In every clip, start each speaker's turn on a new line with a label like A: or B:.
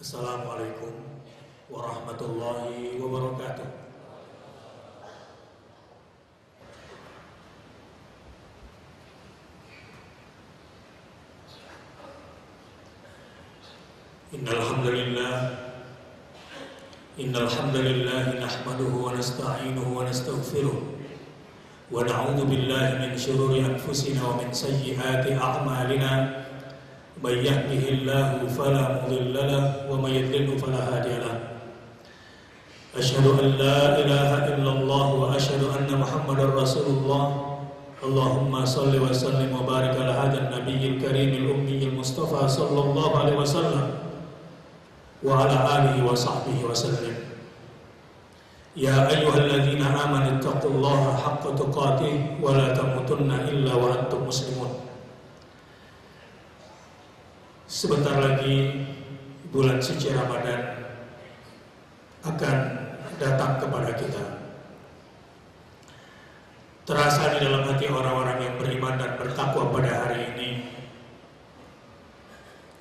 A: Assalamualaikum warahmatullahi wabarakatuh. Innal hamdalillah nahmaduhu wa nasta'inuhu wa nastaghfiruh wa na'udzu billahi min shururi anfusina wa min sayyiati a'malina. May yahdihillahu fala mudilla lahu wa may yudlil fala hadiya lahu. Asyhadu an la ilaha illallah wa asyhadu anna Muhammadar Rasulullah. Allahumma shalli wa sallim wa barik ala hadzal nabiyil karimil ummiyil mustafa sallallahu alaihi wasallam wa ala alihi wa sahbihi wa sallim. Ya ayyuhalladzina amanu taqullaha haqqa tuqatih wa la tamutunna illa wa antum muslimun. Sebentar lagi bulan suci Ramadan akan datang kepada kita. Terasa di dalam hati orang-orang yang beriman dan bertakwa pada hari ini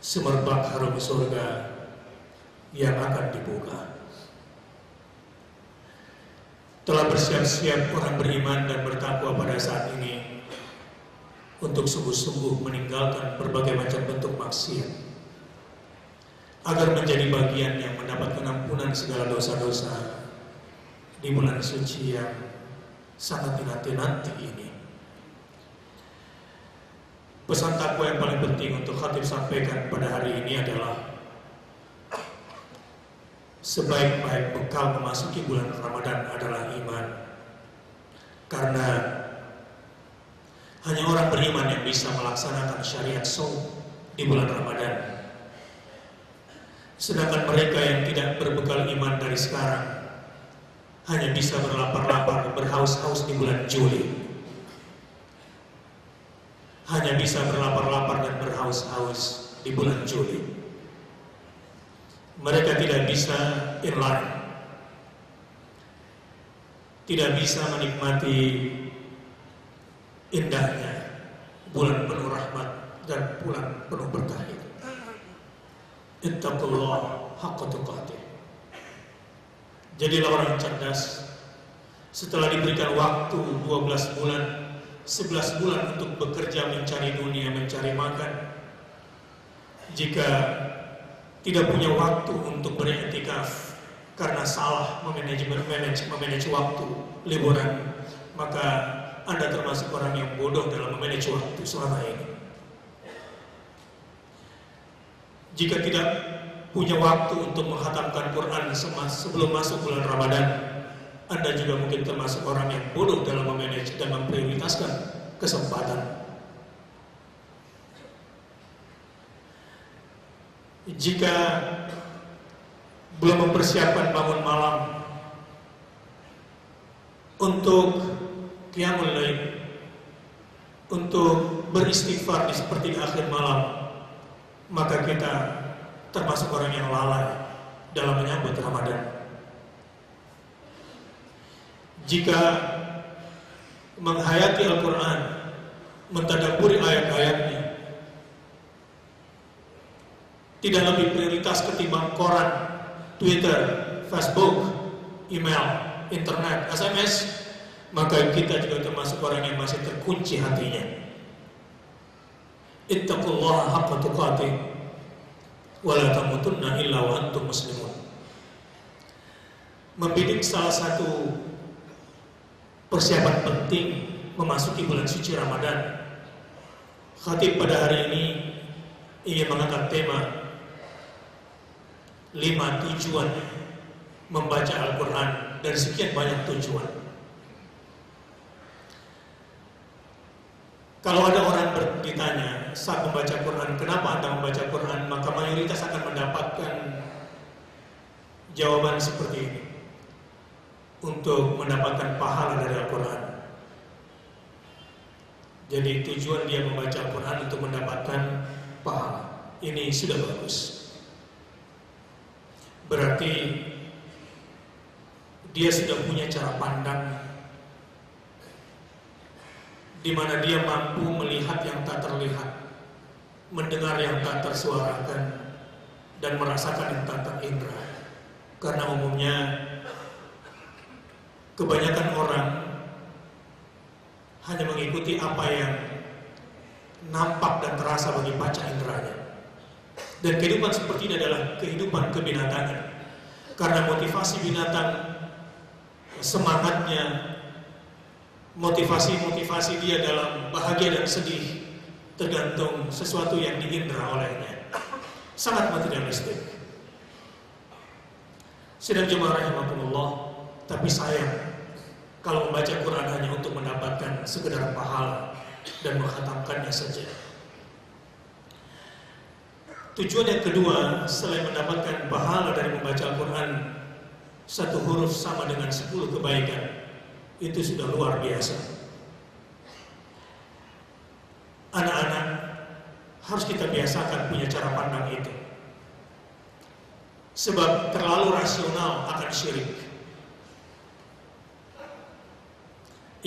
A: semerbak harum surga yang akan dibuka. Telah bersiap-siap orang beriman dan bertakwa pada saat ini untuk sungguh-sungguh meninggalkan berbagai macam bentuk maksiat, agar menjadi bagian yang mendapatkan ampunan segala dosa-dosa di bulan suci yang sangat dinanti-nanti ini. Pesan takwa yang paling penting untuk khatib sampaikan pada hari ini adalah sebaik-baik bekal memasuki bulan Ramadan adalah iman. Karena hanya orang beriman yang bisa melaksanakan syariat shaum di bulan Ramadan. Sedangkan mereka yang tidak berbekal iman dari sekarang hanya bisa berlapar-lapar, berhaus-haus di bulan Juli. Hanya bisa berlapar-lapar dan berhaus-haus di bulan Juli. Mereka tidak bisa inline, tidak bisa menikmati indahnya bulan penuh rahmat dan bulan penuh berkah itu. Ittaqullah haqqa tuqatih. Jadilah orang cerdas. Setelah diberikan waktu 12 bulan, 11 bulan untuk bekerja mencari dunia, mencari makan, jika tidak punya waktu untuk beriktikaf karena salah memanage waktu liburan, maka Anda termasuk orang yang bodoh dalam memanage waktu selama ini. Jika tidak punya waktu untuk menghatamkan Quran sebelum masuk bulan Ramadan, Anda juga mungkin termasuk orang yang bodoh dalam memanage dan memprioritaskan kesempatan. Jika belum mempersiapkan bangun malam untuk qiyamul lail, untuk beristighfar di seperti akhir malam, maka kita termasuk orang yang lalai dalam menyambut Ramadan. Jika menghayati Al-Quran, mentadabburi ayat-ayatnya, tidak lebih prioritas ketimbang koran, Twitter, Facebook, email, internet, SMS, maka kita juga termasuk orang yang masih terkunci hatinya. Ittaqullaha haqqa tuqatih wa la tamutunna illa wa antum muslimun. Membidik salah satu persiapan penting memasuki bulan suci Ramadan. Khatib pada hari ini ingin mengangkat tema 5 tujuan membaca Al-Quran dari sekian banyak tujuan. Kalau ada orang ditanya saat membaca Quran, kenapa Anda membaca Quran, maka mayoritas akan mendapatkan jawaban seperti ini: untuk mendapatkan pahala dari Al-Quran. Jadi tujuan dia membaca Al-Quran untuk mendapatkan pahala. Ini sudah bagus. Berarti dia sudah punya cara pandang di mana dia mampu melihat yang tak terlihat, mendengar yang tak tersuarakan, dan merasakan yang tak terindra. Karena umumnya kebanyakan orang hanya mengikuti apa yang nampak dan terasa bagi panca inderanya. Dan kehidupan seperti ini adalah kehidupan kebinatangan. Karena motivasi binatang, semangatnya, motivasi dia dalam bahagia dan sedih tergantung sesuatu yang diindra olehnya. Sangat materialistik. Sidang jemaah rahimakumullah, tapi sayang kalau membaca Quran hanya untuk mendapatkan sekedar pahala dan menghatamkannya saja. Tujuan yang kedua, selain mendapatkan pahala dari membaca Al-Quran, satu huruf sama dengan 10 kebaikan, itu sudah luar biasa. Anak-anak harus kita biasakan punya cara pandang itu. Sebab terlalu rasional akan syirik.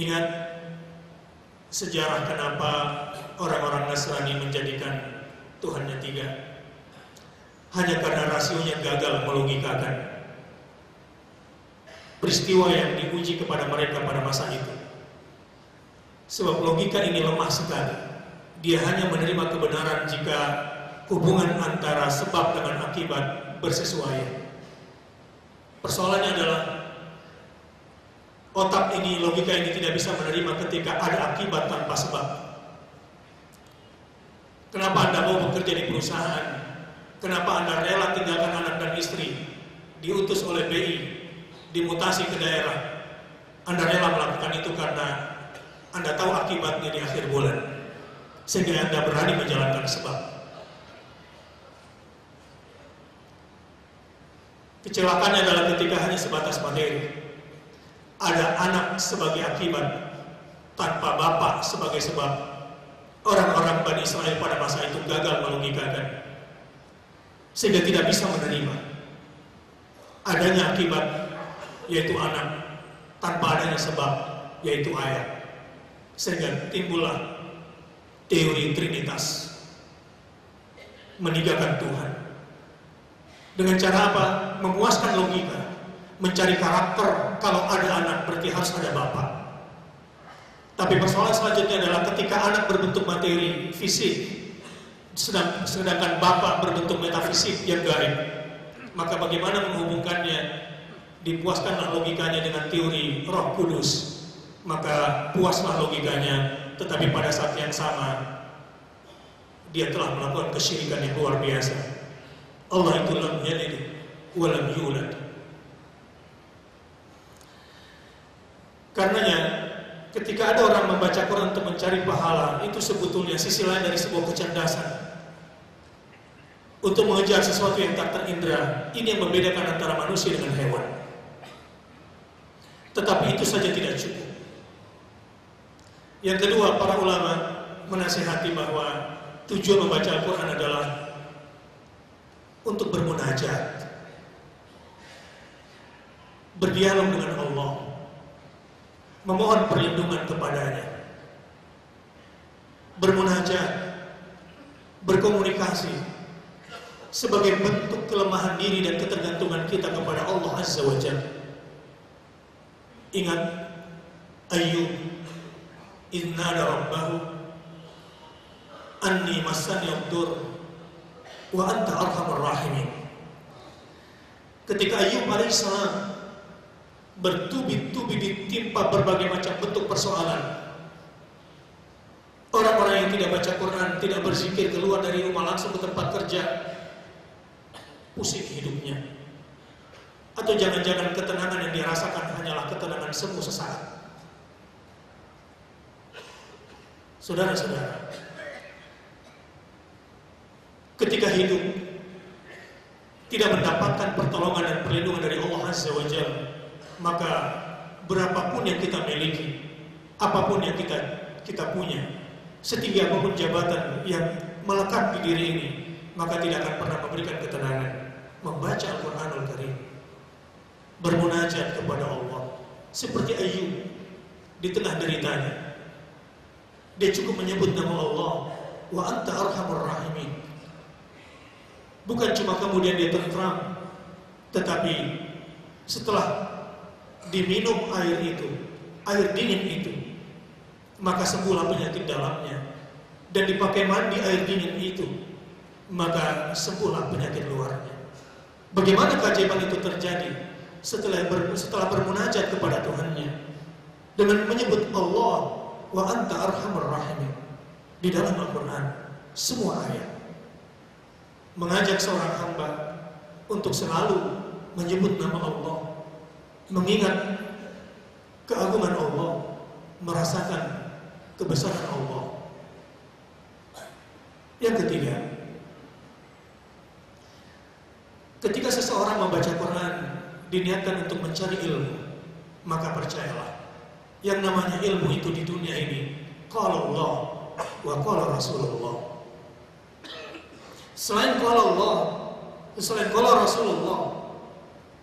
A: Ingat sejarah kenapa orang-orang Nasrani menjadikan Tuhannya 3. Hanya karena rasionya gagal melogikakan peristiwa yang diuji kepada mereka pada masa itu. Sebab logika ini lemah sekali. Dia hanya menerima kebenaran jika hubungan antara sebab dengan akibat bersesuaian. Persoalannya adalah otak ini, logika ini tidak bisa menerima ketika ada akibat tanpa sebab. Kenapa Anda mau bekerja di perusahaan? Kenapa Anda rela tinggalkan anak dan istri, diutus oleh BI, dimutasi ke daerah? Anda rela melakukan itu karena Anda tahu akibatnya di akhir bulan, sehingga Anda berani menjalankan sebab. Kecelakaannya adalah ketika hanya sebatas materi. Ada anak sebagai akibat, tanpa bapak sebagai sebab. Orang-orang Bani Israel pada masa itu gagal melogikakan, sehingga tidak bisa menerima adanya akibat, yaitu anak, tanpa adanya sebab, yaitu ayat. Sehingga timbullah teori Trinitas, meninggalkan Tuhan. Dengan cara apa? Memuaskan logika, mencari karakter. Kalau ada anak berarti harus ada bapak. Tapi persoalan selanjutnya adalah ketika anak berbentuk materi, fisik, sedangkan bapak berbentuk metafisik yang gaib, maka bagaimana menghubungkannya? Dipuaskanlah logikanya dengan teori Roh Kudus, maka puaslah logikanya, tetapi pada saat yang sama dia telah melakukan kesyirikan yang luar biasa. Allah itu lam yalid wa lam yulad. Karenanya ketika ada orang membaca Quran untuk mencari pahala, itu sebetulnya sisi lain dari sebuah kecerdasan untuk mengejar sesuatu yang tak terindra. Ini yang membedakan antara manusia dengan hewan. Tetapi itu saja tidak cukup. Yang kedua, para ulama menasihati bahwa tujuan membaca Al-Quran adalah untuk bermunajat, berdialog dengan Allah, memohon perlindungan kepadanya, bermunajat, berkomunikasi sebagai bentuk kelemahan diri dan ketergantungan kita kepada Allah Azza wa Jalla. Ingat Ayyub idh nada rabbahu anni massani ad-dur wa anta arhamur rahimin. Ketika Ayyub alaihissalam bertubi-tubi ditimpa berbagai macam bentuk persoalan, orang-orang yang tidak baca Quran, tidak berzikir, keluar dari rumah langsung ke tempat kerja, pusing hidupnya. Atau jangan-jangan ketenangan yang dirasakan hanyalah ketenangan semu sesaat. Saudara-saudara, ketika hidup tidak mendapatkan pertolongan dan perlindungan dari Allah Azza wa Jalla, maka berapapun yang kita miliki, apapun yang kita punya, setinggi apapun jabatan yang melekat di diri ini, maka tidak akan pernah memberikan ketenangan. Membaca Al-Quranul Karim, bermunajat kepada Allah, seperti Ayyub di tengah deritanya, dia cukup menyebut nama Allah, wa anta arhamur rahimin. Bukan cuma kemudian dia tentram, tetapi setelah diminum air itu, air dingin itu, maka sembuhlah penyakit dalamnya. Dan dipakai mandi air dingin itu, maka sembuhlah penyakit luarnya. Bagaimana keajaiban itu terjadi? Setelah bermunajat kepada Tuhannya dengan menyebut Allah wa anta arhamur rahimin di dalam Al-Quran, semua ayat mengajak seorang hamba untuk selalu menyebut nama Allah, mengingat keagungan Allah, merasakan kebesaran Allah. Yang ketiga, ketika seseorang membaca Quran diniatkan untuk mencari ilmu, maka percayalah, yang namanya ilmu itu di dunia ini qala Allah wa qala Rasulullah. Selain qala Allah, selain qala Rasulullah,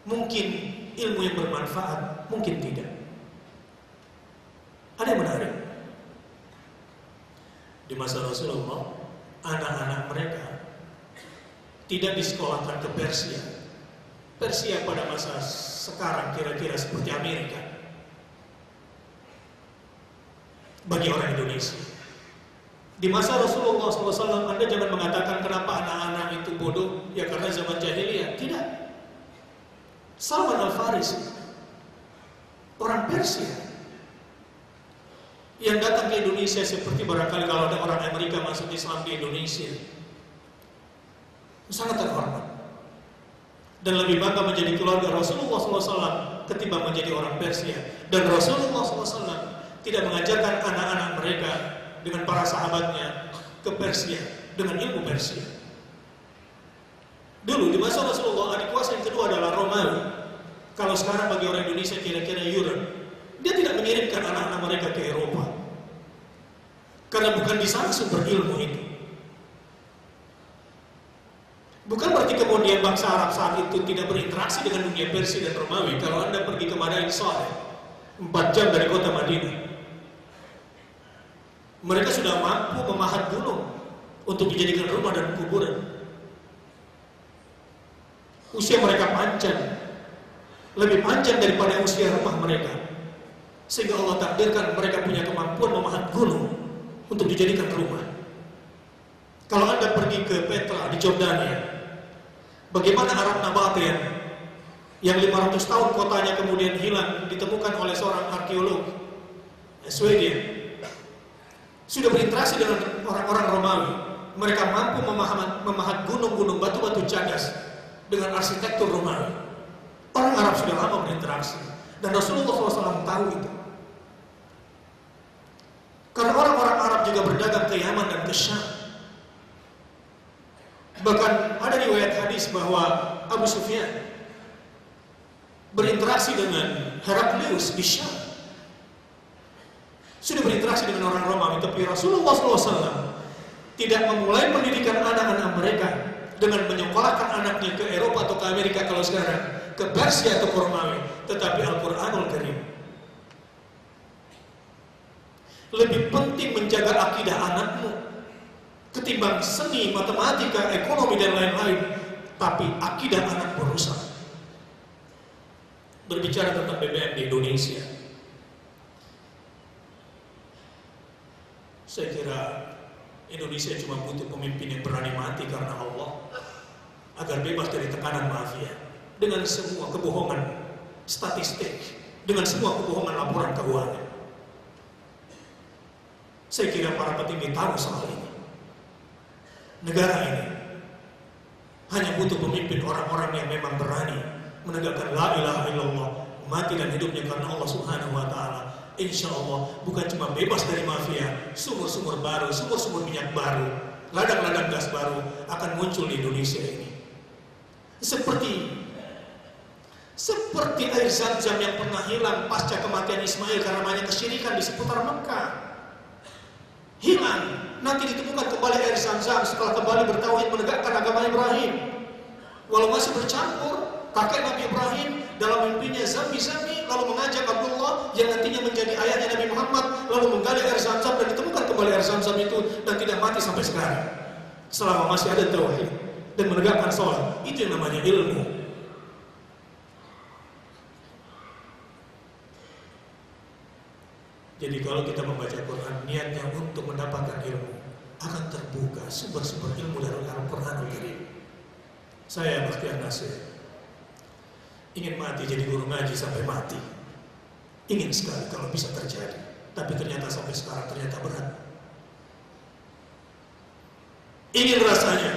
A: mungkin ilmu yang bermanfaat, mungkin tidak. Ada yang menarik. Di masa Rasulullah, anak-anak mereka tidak disekolahkan ke Persia. Persia pada masa sekarang kira-kira seperti Amerika bagi orang Indonesia. Di masa Rasulullah SAW, Anda jangan mengatakan kenapa anak-anak itu bodoh, ya karena zaman jahiliyah. Tidak. Salman Al-Farisi, orang Persia, yang datang ke Indonesia seperti barangkali kalau ada orang Amerika masuk Islam di Indonesia, sangat terhormat dan lebih bangga menjadi keluarga Rasulullah SAW ketimbang menjadi orang Persia. Dan Rasulullah SAW tidak mengajarkan anak-anak mereka dengan para sahabatnya ke Persia dengan ilmu Persia. Dulu di masa Rasulullah, adik kuasa yang kedua adalah Romawi. Kalau sekarang bagi orang Indonesia kira-kira Europe. Dia tidak mengirimkan anak-anak mereka ke Eropa, karena bukan di sana sumber ilmu itu. Bukan berarti kemudian bangsa Arab saat itu tidak berinteraksi dengan dunia Persia dan Romawi. Kalau Anda pergi ke Madain Saleh, 4 jam dari kota Madinah, mereka sudah mampu memahat gunung untuk dijadikan rumah dan kuburan. Usia mereka panjang, lebih panjang daripada usia rumah mereka, sehingga Allah takdirkan mereka punya kemampuan memahat gunung untuk dijadikan rumah. Kalau Anda pergi ke Petra di Jordania, bagaimana Arab Nabatean yang 500 tahun kotanya kemudian hilang, ditemukan oleh seorang arkeolog Swedia, sudah berinteraksi dengan orang-orang Romawi. Mereka mampu memahat gunung-gunung, batu-batu cadas dengan arsitektur Romawi. Orang Arab sudah lama berinteraksi, dan Rasulullah SAW tahu itu. Karena orang-orang Arab juga berdagang ke Yaman dan ke Syam. Bahkan ada riwayat hadis bahwa Abu Sufyan berinteraksi dengan Heraklius di Syam. Sudah berinteraksi dengan orang Romawi, tapi Rasulullah SAW tidak memulai pendidikan anak-anak mereka dengan menyekolahkan anaknya ke Eropa atau ke Amerika kalau sekarang, ke Persia atau ke Romawi, tetapi Al-Quranul Karim. Lebih penting menjaga akidah anakmu ketimbang seni, matematika, ekonomi dan lain-lain. Tapi akidah anak berusak. Berbicara tentang BBM di Indonesia, saya kira Indonesia cuma butuh pemimpin yang berani mati karena Allah, agar bebas dari tekanan mafia, dengan semua kebohongan statistik, dengan semua kebohongan laporan keuangan. Saya kira para petinggi tahu soal ini. Negara ini hanya butuh pemimpin orang-orang yang memang berani menegakkan la ilaha illallah, mati dan hidupnya karena Allah Subhanahu wa Ta'ala. Insya Allah bukan cuma bebas dari mafia, sumur-sumur baru, sumur-sumur minyak baru, ladang-ladang gas baru akan muncul di Indonesia ini. Seperti air Zam-Zam yang pernah hilang pasca kematian Ismail karena banyak kesyirikan di seputar Mekah. Hilang, nanti ditemukan kembali air Zam-Zam setelah kembali bertauhid menegakkan agama Ibrahim. Walau masih bercampur, kakek Nabi Ibrahim dalam mimpinya Zambi-Zambi, lalu mengajak Abdullah yang nantinya menjadi ayahnya Nabi Muhammad, lalu menggali air Zam-Zam dan ditemukan kembali air Zam-Zam itu dan tidak mati sampai sekarang. Selama masih ada tauhid, dan menegakkan sholat. Itu yang namanya ilmu. Jadi kalau kita membaca Quran niatnya untuk mendapatkan ilmu, akan terbuka sumber-sumber ilmu dari Al-Quranul Karim. Saya Bakhtiar Nasir ingin mati jadi guru ngaji sampai mati. Ingin sekali kalau bisa terjadi, tapi ternyata sampai sekarang ternyata berat. Ingin rasanya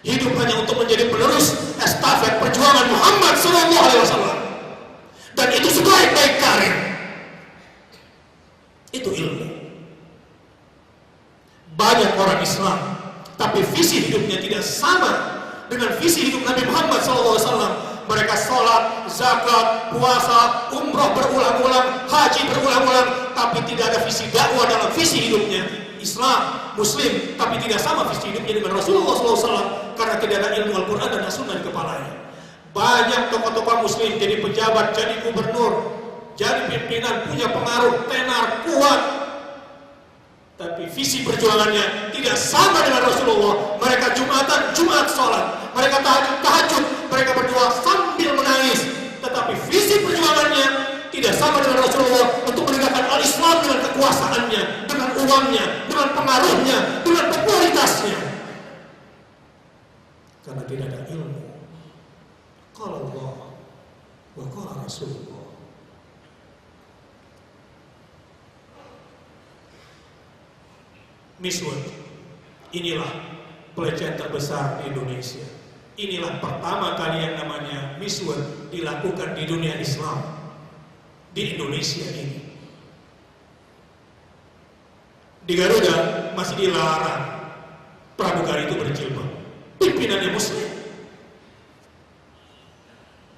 A: hidup hanya untuk menjadi penerus estafet perjuangan Muhammad SAW, dan itu sebaik-baik karir. Itu ilmu. Banyak orang Islam, tapi visi hidupnya tidak sama dengan visi hidup Nabi Muhammad SAW. Mereka sholat, zakat, puasa, umroh berulang-ulang, haji berulang-ulang, tapi tidak ada visi dakwah dalam visi hidupnya. Islam, Muslim, tapi tidak sama visi hidupnya dengan Rasulullah SAW, karena tidak ada ilmu Al-Quran dan As-Sunnah di kepalanya. Banyak tokoh-tokoh Muslim jadi pejabat, jadi gubernur, jadi pimpinan, punya pengaruh, tenar, kuat, tapi visi perjuangannya tidak sama dengan Rasulullah. Mereka Jumatan, Jumat sholat, mereka tahajud, mereka berdoa sambil menangis, tetapi visi perjuangannya tidak sama dengan Rasulullah untuk menegakkan al-Islam dengan kekuasaannya, dengan uangnya, dengan pengaruhnya, dengan popularitasnya. Karena tidak ada ilmu. Qala Allah wa qala Rasulullah. Miswar, inilah pelecehan terbesar di Indonesia. Inilah pertama kali yang namanya miswar dilakukan di dunia Islam, di Indonesia ini. Di Garuda masih dilarang pramugari itu berjilbab. Pimpinannya Muslim.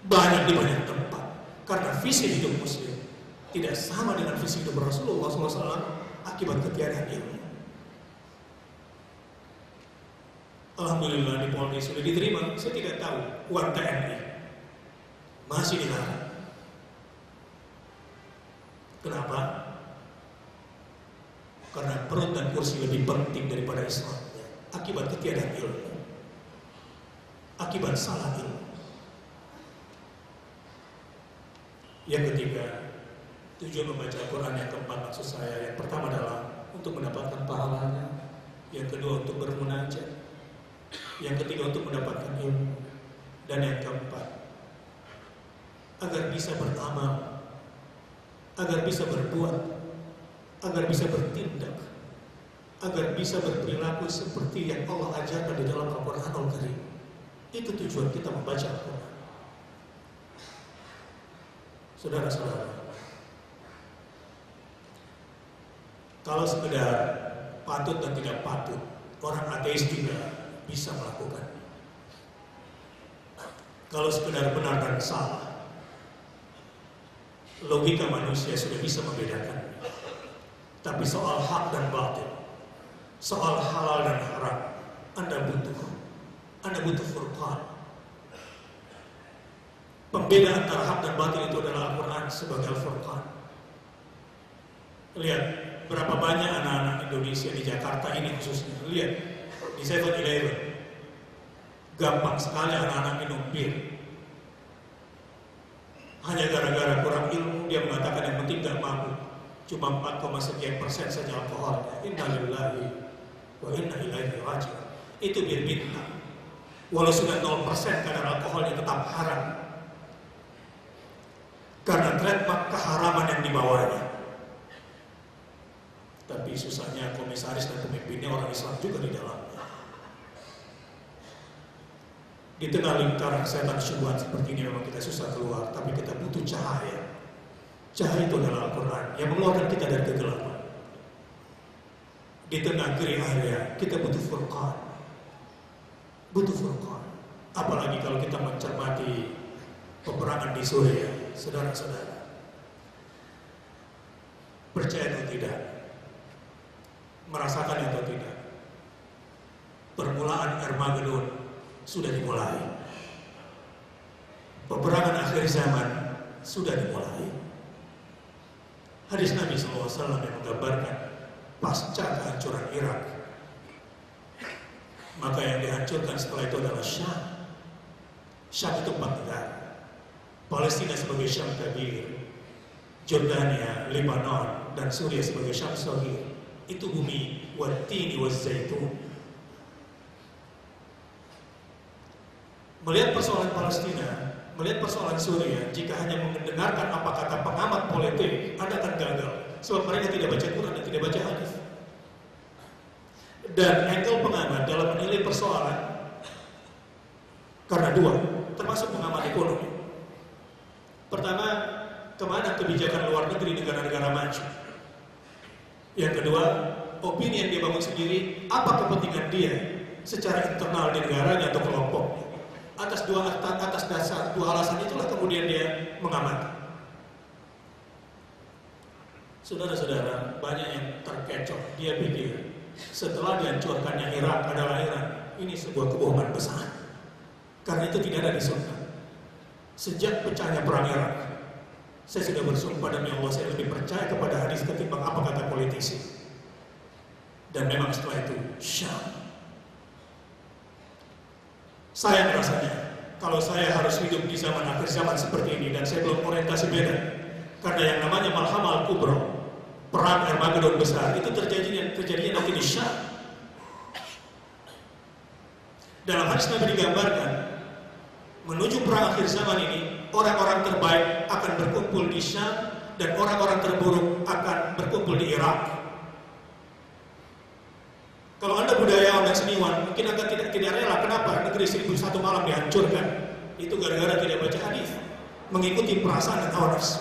A: Banyak di banyak tempat, karena visi hidup Muslim tidak sama dengan visi hidup Rasulullah SAW akibat ketiadaan ilmu. Alhamdulillah di Polri sudah diterima. Saya tidak tahu uang TNI masih dilarang. Kenapa? Karena perut dan kursi lebih penting daripada Islam. Akibat ketiadaan ilmu, akibat salah ilmu. Yang ketiga, tujuan membaca Al-Quran yang keempat maksud saya, yang pertama adalah untuk mendapatkan pahalanya, yang kedua untuk bermunajat, yang ketiga untuk mendapatkan ilmu, dan yang keempat agar bisa beramal, agar bisa berbuat, agar bisa bertindak, agar bisa berperilaku seperti yang Allah ajarkan di dalam Al-Quranul Karim. Itu tujuan kita membaca Al-Quran. Saudara-saudara, kalau sekedar patut dan tidak patut, orang ateis juga bisa melakukan. Kalau sekedar benar dan salah, logika manusia sudah bisa membedakan. Tapi soal hak dan batil, soal halal dan haram, Anda butuh furqan. Pembeda antara hak dan batil itu adalah Al-Quran sebagai Al-Furqan. Lihat berapa banyak anak-anak Indonesia di Jakarta ini khususnya. Lihat di 7-Eleven, gampang sekali anak-anak minum bir. Hanya gara-gara kurang ilmu, dia mengatakan yang penting gak mabuk. Cuma 4,sekian% saja alkoholnya. Inna lillahi wa inna ilaihi raji'un. Itu bir bintang. Walau sudah 0% kadar alkoholnya tetap haram, karena trademark keharaman yang dibawanya. Tapi susahnya komisaris dan pemimpinnya orang Islam juga di dalamnya. Di tengah lingkaran setan syubhat seperti ini memang kita susah keluar, tapi kita butuh cahaya. Cahaya itu adalah Al-Quran yang mengeluarkan kita dari kegelapan. Di tengah geri area kita butuh furqan. Butuh furqan. Apalagi kalau kita mencermati peperangan di Suriah, saudara-saudara. Percaya atau tidak, merasakan atau tidak, permulaan Armageddon sudah dimulai. Peperangan akhir zaman sudah dimulai. Hadis Nabi SAW yang menggambarkan pasca kehancuran Irak, Maka yang dihancurkan setelah itu adalah Syam. Syam itu 4 negara. Palestina sebagai Syam Kabir, Jordania, Lebanon, dan Suriah sebagai Syam Saghir. Itu bumi Wattini Wazzaitun. Melihat persoalan Palestina, melihat persoalan Suriah, jika hanya mendengarkan apa kata pengamat politik, Anda akan gagal. Sebab mereka tidak baca Quran dan tidak baca hadis. Dan angle pengamat dalam menilai persoalan karena 2, termasuk pengamat ekonomi. Pertama, kemana kebijakan luar negeri negara-negara maju. Yang kedua, opini yang dia bangun sendiri, apa kepentingan dia secara internal di negaranya atau kelompoknya. Atas dasar 2 alasan itulah kemudian dia mengamati. Saudara-saudara, banyak yang terkecoh. Dia pikir setelah dihancurkannya Irak adalah Iran. Ini sebuah kebohongan besar. Karena itu tidak ada di sunnah. Sejak pecahnya perang Irak, saya sudah bersumpah demi Allah, saya lebih percaya kepada hadis ketimbang apa kata politisi. Dan memang setelah itu Syam. Sayang rasanya kalau saya harus hidup di zaman akhir zaman seperti ini dan saya belum orientasi beda. Karena yang namanya Malhamah Al-Kubra, perang Armageddon besar, itu terjadinya nanti di Syam. Dalam hadis Nabi digambarkan, menuju perang akhir zaman ini, orang-orang terbaik akan berkumpul di Syam dan orang-orang terburuk akan berkumpul di Irak. Kalau Anda budayawan dan seniwan, mungkin Anda tidak rela. Kenapa negeri 1001 malam dihancurkan? Itu gara-gara tidak baca hadis, mengikuti perasaan dan hawa nafsu.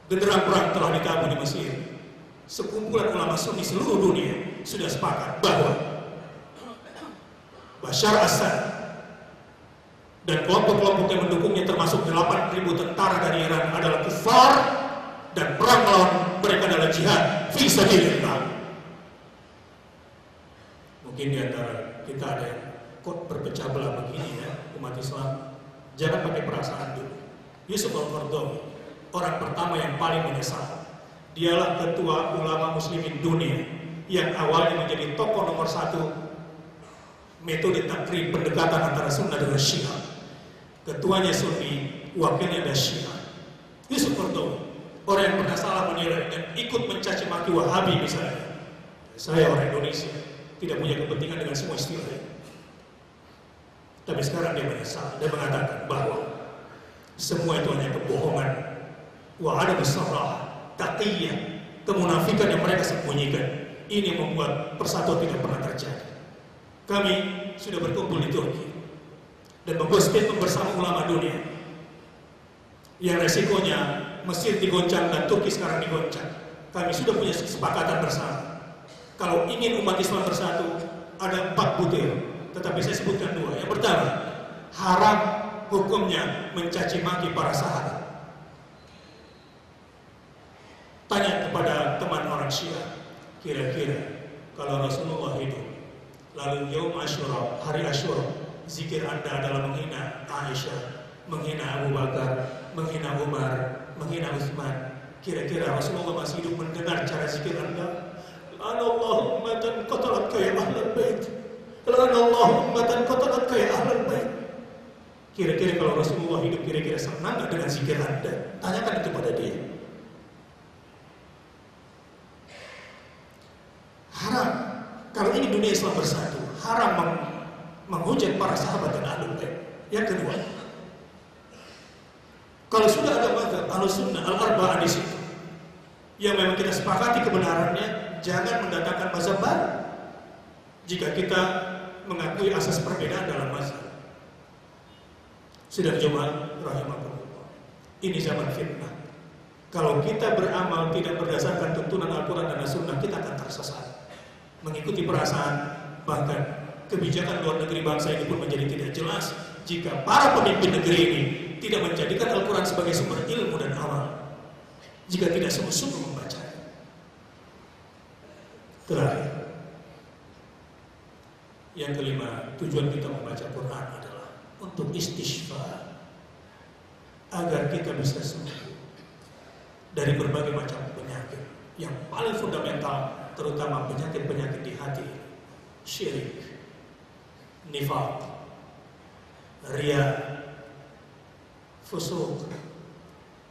A: Genderang perang telah ditabuh di Mesir. Sekumpulan ulama Sunni seluruh dunia sudah sepakat bahwa Bashar Assad dan kelompok-kelompok yang mendukungnya termasuk 8.000 tentara dari Iran adalah kufar dan perang melawan mereka adalah jihad fi sabilillah. Mungkin di antara kita ada yang kok berpecah belah begini ya, umat Islam. Jangan pakai perasaan dulu. Yusuf Al-Qaradawi, orang pertama yang paling menyesal. Dialah ketua ulama muslimin dunia yang awalnya menjadi tokoh nomor 1 metode takrib pendekatan antara Sunnah dengan Syiah. Ketuanya Sunni, wakilnya ada Syiah. Yusuf Qaradawi, orang yang pernah salah menilai dan ikut mencaci maki Wahabi misalnya. Saya orang Indonesia, tidak punya kepentingan dengan semua istilah ini. Tapi sekarang dia menyesal dan mengatakan bahwa semua itu hanya kebohongan. Wa ada besarah, taqiyah, kemunafikan yang mereka sembunyikan. Ini membuat persatuan tidak pernah terjadi. Kami sudah berkumpul di Turki dan membuat statement bersama ulama dunia yang resikonya Mesir digoncang dan Turki sekarang digoncang. Kami sudah punya kesepakatan bersama. Kalau ingin umat Islam bersatu, ada 4 butir, tetapi saya sebutkan 2. Yang pertama, haram hukumnya mencaci maki para sahabat. Tanya kepada teman orang Syiah, kira-kira kalau Rasulullah hidup, lalu Yaum Asyura, hari Asyura, zikir Anda adalah menghina Aisyah, menghina Abu Bakar, menghina Umar, menghina Utsman. Kira-kira Rasulullah masih hidup mendengar cara zikir Anda? La'anallahu ummatan qatalat ya ahlul bait. La'anallahu ummatan qatalat ya ahlul bait. Kira-kira kalau Rasulullah hidup, kira-kira senang enggak dengan zikir Anda? Tanyakan itu pada dia. Haram. Kalau ini dunia Islam bersatu, haram menghujat para sahabat dan ahlul bait. Yang kedua, kalau sudah ada mazhab Ahlussunnah Al-Arba'ah di situ, yang memang kita sepakati kebenarannya, jangan mendatangkan mazhab baru. Jika kita mengakui asas perbedaan dalam mazhab. Sudah jemaah rahimahullah. Ini zaman fitnah. Kalau kita beramal tidak berdasarkan tuntunan Al-Quran dan As-Sunnah, kita akan tersesat. Mengikuti perasaan, bahkan kebijakan luar negeri bangsa ini pun menjadi tidak jelas jika para pemimpin negeri ini tidak menjadikan Al-Quran sebagai sumber ilmu dan amal, jika tidak sungguh-sungguh membaca. Terakhir, yang kelima, tujuan kita membaca Quran adalah untuk istighfar, agar kita bisa sembuh dari berbagai macam penyakit. Yang paling fundamental terutama penyakit-penyakit di hati, syirik, nifaq, riya, fusuk,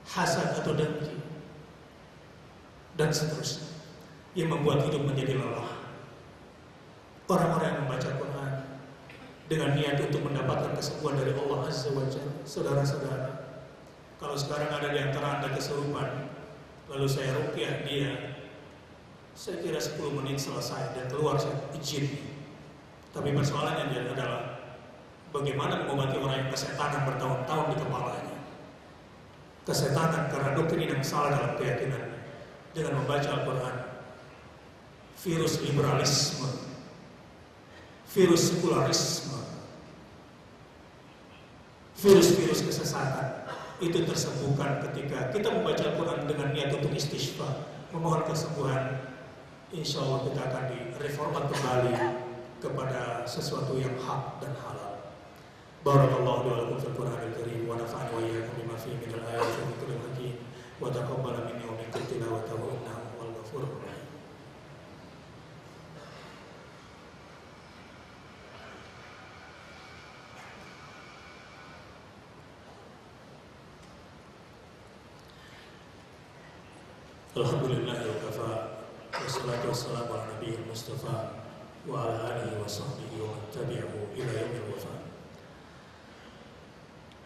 A: hasad atau dengki, dan seterusnya, yang membuat hidup menjadi lelah. Orang-orang yang membaca Quran dengan niat untuk mendapatkan kesembuhan dari Allah Azza wa Jalla, saudara-saudara, kalau sekarang ada di antara Anda kesurupan, lalu saya ruqyah dia, saya kira 10 menit selesai dan keluar saya izin. Tapi persoalannya adalah bagaimana mengobati orang yang kesetanan bertahun-tahun di kepalanya. Kesetanan karena doktrin yang salah dalam keyakinannya. Dengan membaca Al-Quran, virus liberalisme, virus sekularisme, virus-virus kesesatan itu tersembuhkan ketika kita membaca Al-Quran dengan niat untuk istighfar, memohon kesembuhan. Insya Allah kita akan direformat kembali kepada sesuatu yang hak dan halal. Barakallahu li wa lakum fil Qur'anil Karim wa nafa'ani wa iyyakum bima fihi minal ayati wa dzikril hakim wa taqabbala minni wa minkum tilawatahu innahu huwal ghafurur rahim. Alhamdulillah wa kafa, wassalatu wassalamu ala nabiyil mustafa wa ala alihi wa sahbihi wa man tabi'ahu ila yaumil wafa.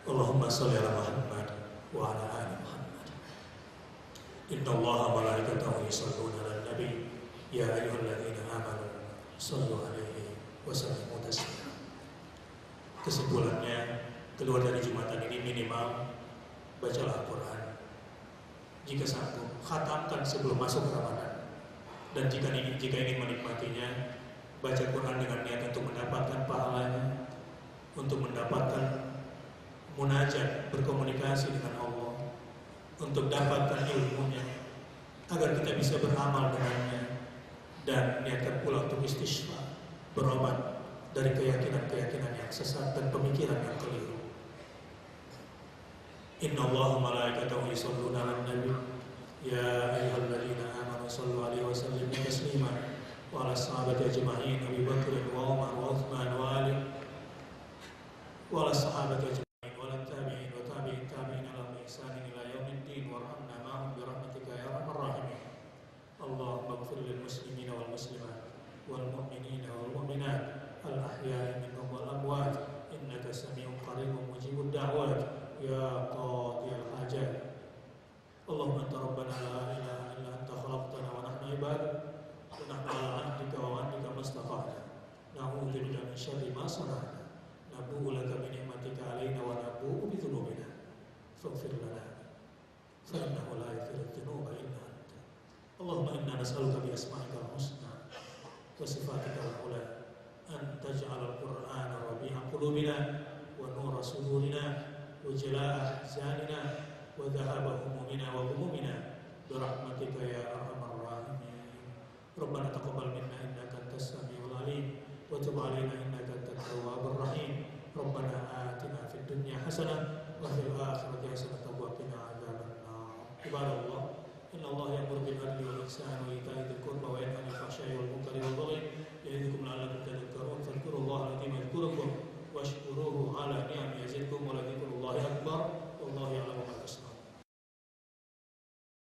A: Allahumma shalli ala Muhammad wa ala ali Muhammad. Inna Allaha wa malaikatahu yusholluna 'alan nabi ya ayyuhalladzina amanu shallu 'alaihi wa sallimu taslima. Kesimpulannya, keluar dari Jumatan ini minimal bacalah Al-Quran. Jika sanggup, khatamkan sebelum masuk Ramadan. Dan jika ingin menikmatinya, baca Quran dengan niat untuk mendapatkan pahalanya, untuk mendapatkan munajat, berkomunikasi dengan Allah, untuk dapatkan ilmunya, agar kita bisa beramal dengannya, dan niatkan pula untuk istighfar, berobat dari keyakinan-keyakinan yang sesat dan pemikiran yang keliru. Inna Allaha malaikatahu yusholluna 'alan nabi ya ayyuhalladzina amanu shallu 'alaihi wa sallimu taslima wa 'ala sahabati ajma'in Abi Bakr wa Umar wa Utsman wa Ali wa 'ala sahabati ajma'in wa 'ala tabi'in wa tabi'in tabi'in lahum bi ihsanin ila yaumiddin warhamna ma'hum bi rahmatika ya arhamar rahimin. Allahumma ighfir lil muslimina wal muslimat wal mu'minina wal mu'minat al ahya'i minhum wal amwat innaka sami'un qaribun mujibud da'wat ya qadiyal hajat. Allahumma anta rabbana la ilaha illa anta khalaqtana wa nahnu ibaduk wa nahnu ala ahdika wa wa'dika mastata'na na'udzu bika min syarri ma sana'na nabu'u laka bi ni'matika 'alaina wa nabu'u bi dzunubina faghfir lana fa innahu la yaghfiru dzunuba illa anta. Allahumma inna nas'aluka bi asma'ikal husna wa sifatikal ula an taj'alal qur'ana rabi'a qulubina wa nura sudurina wa jalaa ahzanina wa dhahaba humumina wa humumina bi rahmatika ya arhamar rahimin. Rabbana taqabbal minna innaka antas samiul alim wa tub 'alaina innaka antat tawwabur rahim. Rabbana atina fid dunya hasanah wa fil akhirati hasanah wa qina adzabannar. Ibadallah, inna Allah ya'muru bil adli wal ihsan